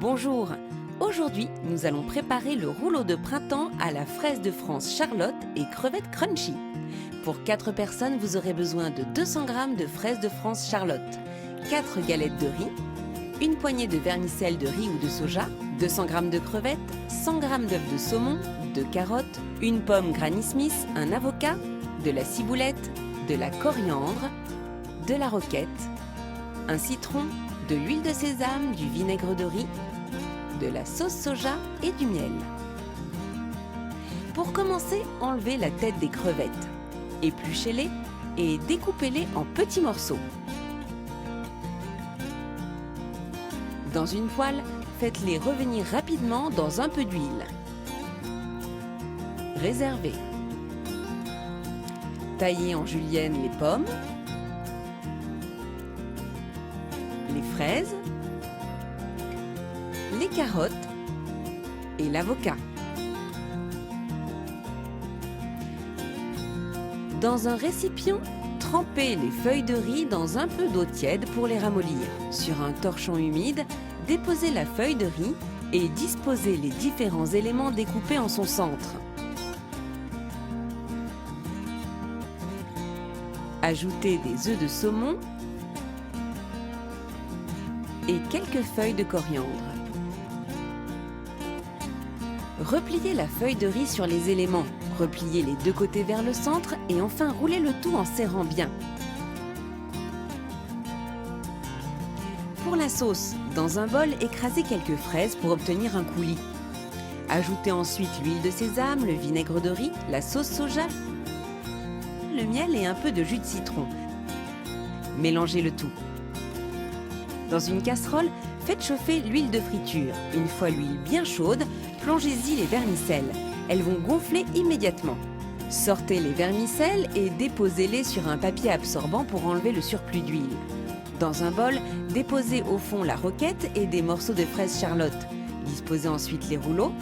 Bonjour, aujourd'hui nous allons préparer le rouleau de printemps à la fraise de France Charlotte et crevettes crunchy. Pour 4 personnes, vous aurez besoin de 200 g de fraises de France Charlotte, 4 galettes de riz, une poignée de vermicelle de riz ou de soja, 200 g de crevettes, 100 g d'œufs de saumon, 2 carottes, une pomme Granny Smith, un avocat, de la ciboulette, de la coriandre, de la roquette, un citron, de l'huile de sésame, du vinaigre de riz, de la sauce soja et du miel. Pour commencer, enlevez la tête des crevettes, épluchez-les et découpez-les en petits morceaux. Dans une poêle, faites-les revenir rapidement dans un peu d'huile. Réservez. Taillez en julienne les pommes, les fraises, les carottes et l'avocat. Dans un récipient, trempez les feuilles de riz dans un peu d'eau tiède pour les ramollir. Sur un torchon humide, déposez la feuille de riz et disposez les différents éléments découpés en son centre. Ajoutez des œufs de saumon et quelques feuilles de coriandre. Repliez la feuille de riz sur les éléments, repliez les deux côtés vers le centre et enfin roulez le tout en serrant bien. Pour la sauce, dans un bol, écrasez quelques fraises pour obtenir un coulis. Ajoutez ensuite l'huile de sésame, le vinaigre de riz, la sauce soja, le miel et un peu de jus de citron. Mélangez le tout. Dans une casserole, faites chauffer l'huile de friture. Une fois l'huile bien chaude, plongez-y les vermicelles. Elles vont gonfler immédiatement. Sortez les vermicelles et déposez-les sur un papier absorbant pour enlever le surplus d'huile. Dans un bol, déposez au fond la roquette et des morceaux de fraise Charlotte. Disposez ensuite les rouleaux.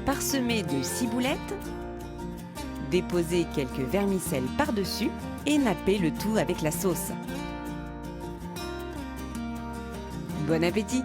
Parsemez de ciboulette. Déposez quelques vermicelles par-dessus et nappez le tout avec la sauce. Bon appétit!